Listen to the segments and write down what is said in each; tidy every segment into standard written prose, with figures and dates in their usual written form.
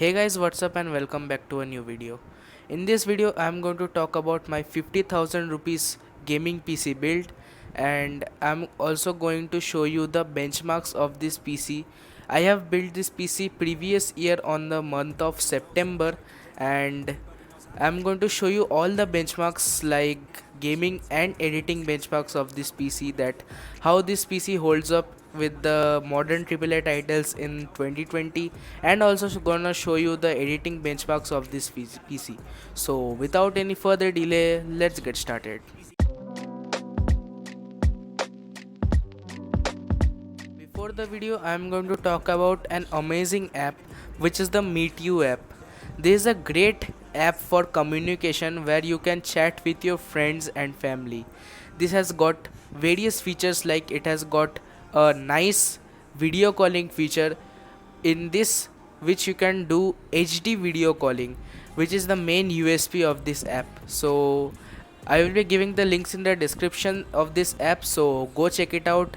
Hey guys, what's up and welcome back to a new video. In this video I'm going to talk about my 50,000 rupees gaming PC build, and I'm also going to show you the benchmarks of this PC. I have built this PC previous year on the month of September, and I'm going to show you all the benchmarks like gaming and editing benchmarks of this PC, that how this PC holds up with the modern AAA titles in 2020, and also gonna show you the editing benchmarks of this PC. So without any further delay, let's get started. Before the video, I am going to talk about an amazing app, which is the MeetU app. This is a great app for communication where you can chat with your friends and family. This has got various features, like it has got a nice video calling feature in this, which you can do HD video calling, which is the main USP of this app. So I will be giving the links in the description of this app, so go check it out.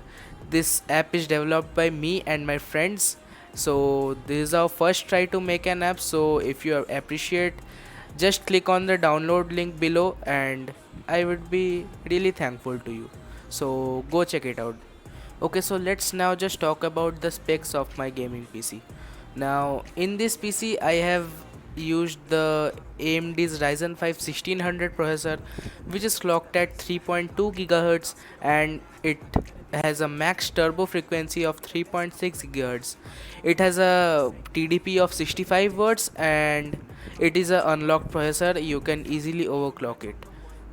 This app is developed by me and my friends, so this is our first try to make an app. So if you appreciate, just click on the download link below and I would be really thankful to you. So go check it out. Okay, so let's now just talk about the specs of my gaming PC. Now in this PC I have used the AMD's Ryzen 5 1600 processor, which is clocked at 3.2 GHz, and it has a max turbo frequency of 3.6 GHz. It has a TDP of 65 watts and it is a unlocked processor. You can easily overclock it.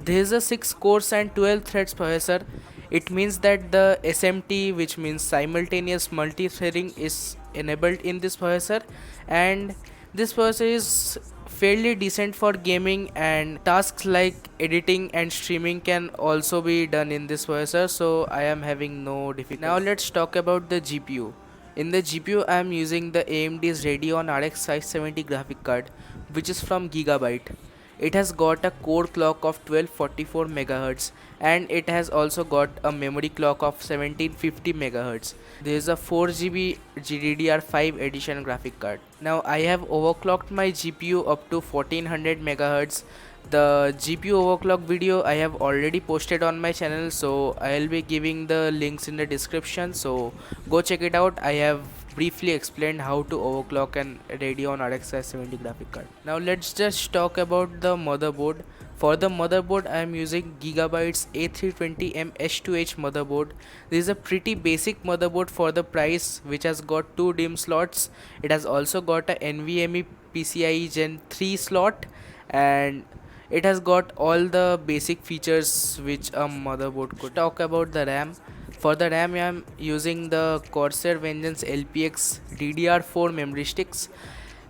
There is a 6 cores and 12 threads processor. It means that the SMT, which means simultaneous multi-threading, is enabled in this processor, and this processor is fairly decent for gaming, and tasks like editing and streaming can also be done in this processor, so I am having no difficulty. Now let's talk about the GPU. In the GPU I am using the AMD's Radeon RX 570 graphic card, which is from Gigabyte. It has got a core clock of 1244 MHz, and it has also got a memory clock of 1750 MHz. There is a 4GB GDDR5 edition graphic card. Now I have overclocked my GPU up to 1400 MHz. The GPU overclock video I have already posted on my channel, so I'll be giving the links in the description, so go check it out. I have briefly explained how to overclock an Radeon RX 570 graphic card. Now let's just talk about the motherboard. For the motherboard I am using Gigabyte's A320M H2H motherboard. This is a pretty basic motherboard for the price, which has got 2 DIMM slots. It has also got a NVMe PCIe Gen 3 slot, and it has got all the basic features which a motherboard could. Talk about the RAM. For the RAM I am using the Corsair Vengeance LPX DDR4 memory sticks.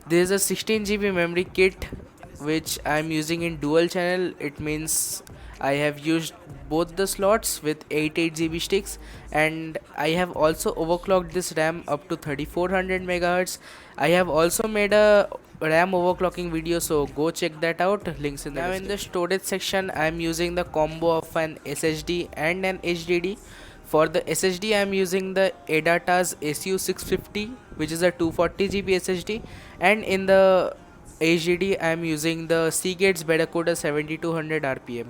There is a 16GB memory kit which I am using in dual channel. It means I have used both the slots with 8GB sticks, and I have also overclocked this RAM up to 3400 MHz. I have also made a RAM overclocking video, so go check that out. Links in the description. Now in the storage section I am using the combo of an SSD and an HDD. For the SSD I am using the ADATA's SU650, which is a 240GB SSD, and in the HDD I am using the Seagate's Barracuda 7200 RPM.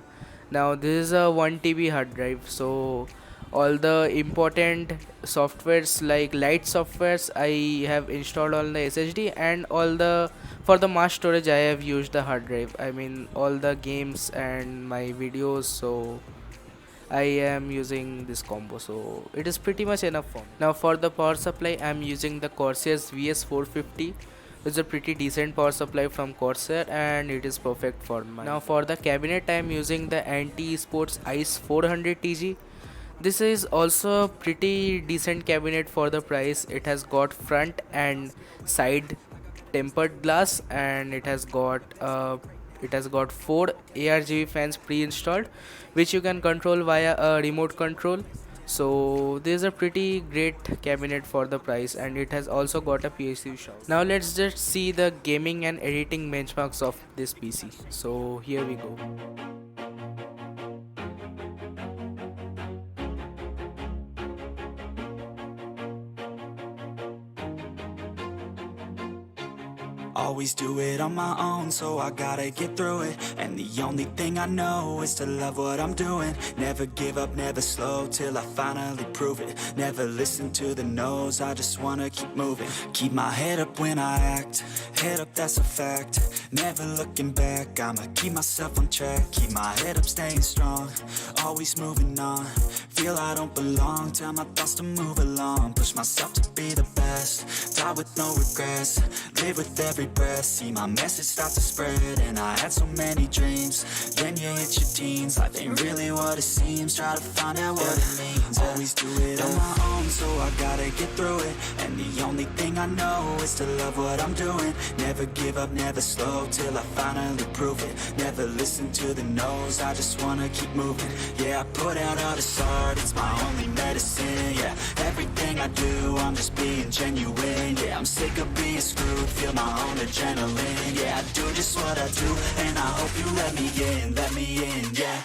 Now this is a 1 TB hard drive, so all the important softwares like light softwares I have installed on the SSD, and all the for the mass storage I have used the hard drive. I mean all the games and my videos, so I am using this combo, so it is pretty much enough for me. Now for the power supply I am using the Corsair's VS450. It's a pretty decent power supply from Corsair, and it is perfect for mine. Now for the cabinet I am using the Anti-Sports Ice 400TG. This is also a pretty decent cabinet for the price. It has got front and side tempered glass, and it has got 4 ARGB fans pre-installed, which you can control via a remote control. So this is a pretty great cabinet for the price, and it has also got a PSU shower. Now let's just see the gaming and editing benchmarks of this PC. So here we go. Always do it on my own, so I gotta get through it. And the only thing I know is to love what I'm doing. Never give up, never slow, till I finally prove it. Never listen to the no's, I just wanna keep moving. Keep my head up when I act, head up, that's a fact. Never looking back, I'ma keep myself on track. Keep my head up, staying strong, always moving on. Feel I don't belong, tell my thoughts to move along. Push myself to be the best, die with no regrets. Live with every breath, see my message start to spread. And I had so many dreams, then you hit your teens. Life ain't really what it seems, try to find out what it means. Always do it on my own, so I gotta get through it. And the only thing I know is to love what I'm doing. Never give up, never slow, till I finally prove it. Never listen to the no's, I just wanna keep moving. Yeah, I put out all this art, it's my only medicine. Yeah, everything I do, I'm just being genuine. Yeah, I'm sick of being screwed, feel my own adrenaline. Yeah, I do just what I do, and I hope you let me in, yeah.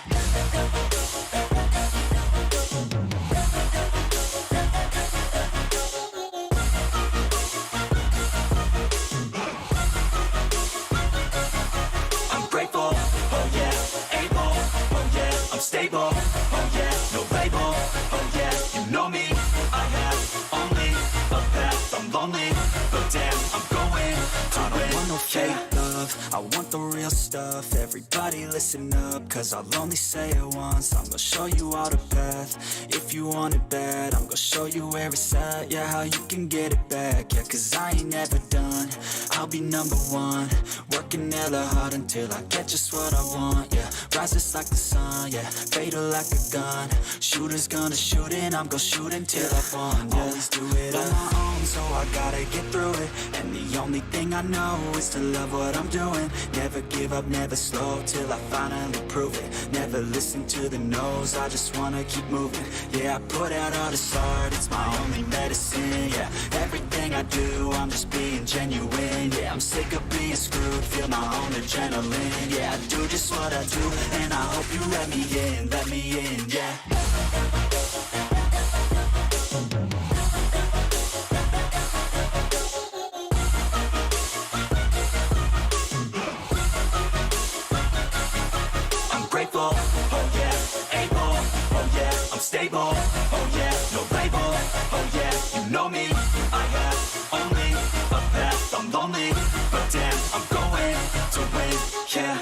I'm grateful, oh yeah, able, oh yeah, I'm stable, oh yeah, no label, oh yeah, you know me, I have only a path, I'm lonely, but damn, I'm going to win. I don't want no fake love, I want the real stuff. Everybody listen up, cause I'll only say it once. I'm gonna show you all the path, if you want it bad. I'm gonna show you where it's at, yeah, how you can get it back. Yeah, cause I ain't never done, I'll be number one. Working hella hard until I get just what I want, yeah. Rises like the sun, yeah, fatal like a gun. Shooters gonna shoot and I'm gonna shoot until I won, yeah. Always do it on my own, so I gotta get through it. And the only thing I know is to love what I'm doing. Never give up, never slow, till I finally prove it. Never listen to the no's, I just wanna keep moving. Yeah, I put out all this art, it's my only medicine. Yeah, everything I do, I'm just being genuine. Yeah, I'm sick of being screwed, feel my own adrenaline. Yeah, I do just what I do, and I hope you let me in, yeah. Grateful, oh yeah, able, oh yeah, I'm stable, oh yeah, no label, oh yeah, you know me, I have only a path, I'm lonely, but damn, I'm going to win, yeah.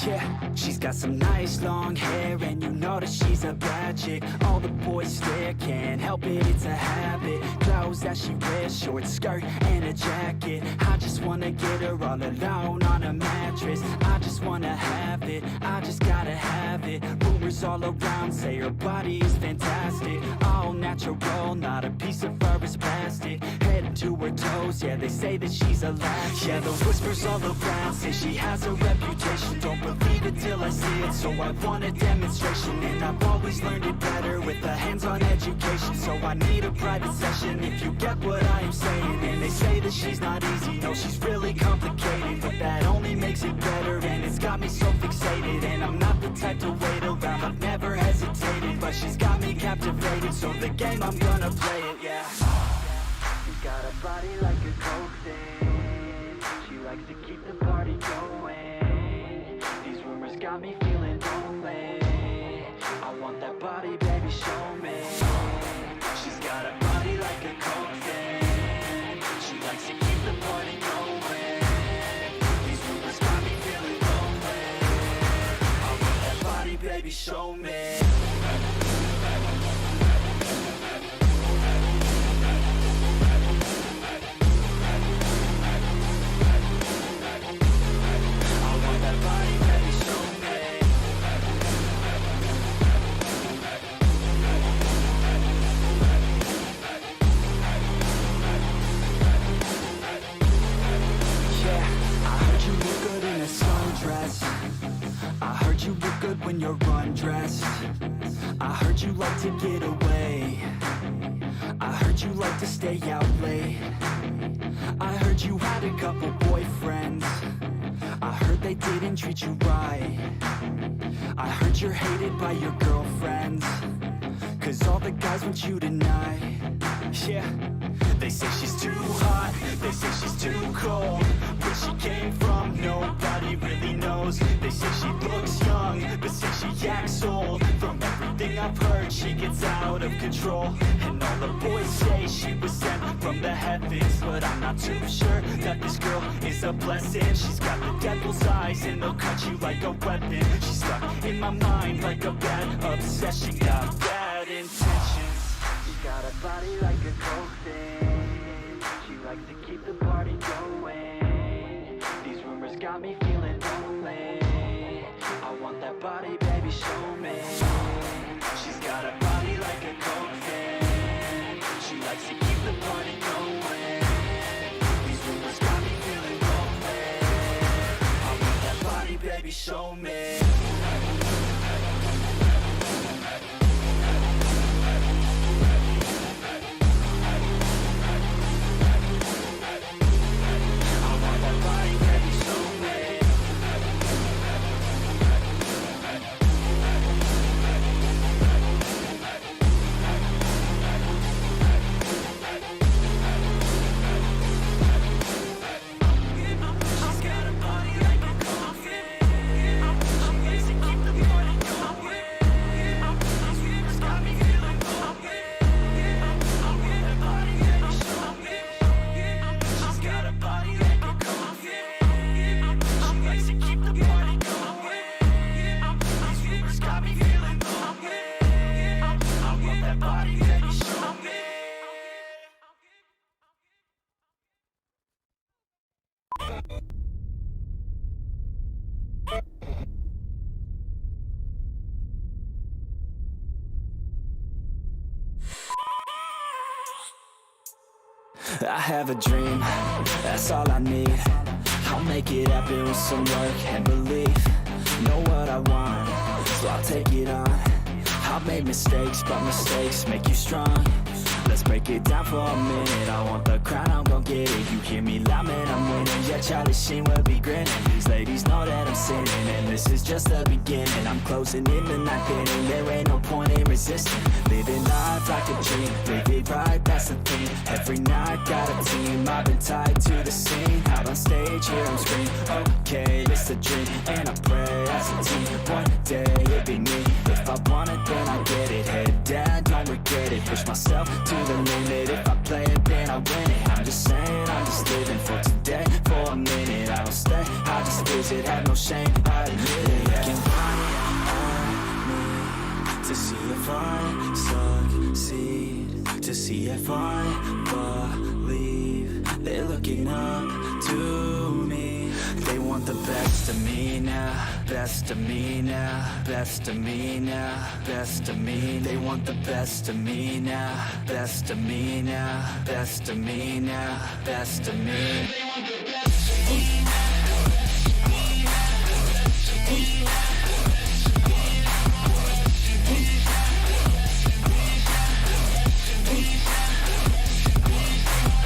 Yeah, she's got some nice long hair, and you know that she's a bad chick. All the boys stare, can't help it, it's a habit. Clothes that she wears, short skirt and a jacket. I just wanna get her all alone on a mattress. I just wanna have it, I just gotta have it. Rumors all around say her body is fantastic. All natural, not a piece of fur is plastic. Head to her toes, yeah, they say that she's a latch. Yeah, the whispers all around say she has a reputation. Don't believe it till I see it, so I want a demonstration. And I've always learned it better with a hands-on education. So I need a private session, if you get what I am saying. And they say that she's not easy, no, she's really complicated. But that only makes it better, and it's got me so fixated. And I'm not the type to wait around, I've never hesitated. But she's got me captivated, so the game, I'm gonna play it, yeah. You got a body like a coke thing, she likes to keep the party going. These rumors got me feeling lonely, I want that body, baby, show me. She's got a body like a coke thing, she likes to keep the party going. These rumors got me feeling lonely, I want that body, baby, show me. I heard you look good when you're undressed. I heard you like to get away. I heard you like to stay out late. I heard you had a couple boyfriends. they didn't treat you right. I heard you're hated by your girlfriends, cause all the guys want you tonight. Yeah, they say she's too hot, they say she's too cold. Where she came from, nobody really knows. They say she looks young, but say she acts old. From everything I've heard, she gets out of control. And all the boys say she was sent from the heavens, but I'm not too sure that this girl is a blessing. She's got the devil's eyes and they'll cut you like a weapon. She's stuck in my mind like a bad obsession. Got bad intentions. She got a body like a coke thing. She likes to keep the party going. These rumors got me feeling lonely. I want that body, baby, show me. She's got a body like a coke thing. She likes to keep the party going. These rumors got me feeling lonely. I want that body, baby, show me. I have a dream, that's all I need. I'll make it happen with some work and belief. Know what I want, so I'll take it on. I've made mistakes, but mistakes make you strong. Let's break it down for a minute. I want the crown, I'm gon' get it. You hear me loud, man, I'm winning. Yeah, Charlie Sheen will be grinning. These ladies know that I'm sinning, and this is just the beginning. I'm closing in the ninth inning. There ain't no point in resisting. Living life like a dream, live it right, that's the thing. Every night got a team, I've been tied to the scene. Out on stage, here I'm scream. Okay, it's a dream, and I pray as a team. One day it'll be me. If I want it, then I get it. Head down, don't regret it. Push myself to the limit. If I play it, then I win it. I'm just saying, I'm just living for today. For a minute, I don't stay, I just visit. Have no shame, I admit it. Looking right at me to see if I succeed, to see if I believe. They're looking up to me. They want the best of me now, best of me now, best of me now, best of me. They want the best of me now, best of me now, best of me now, best of me.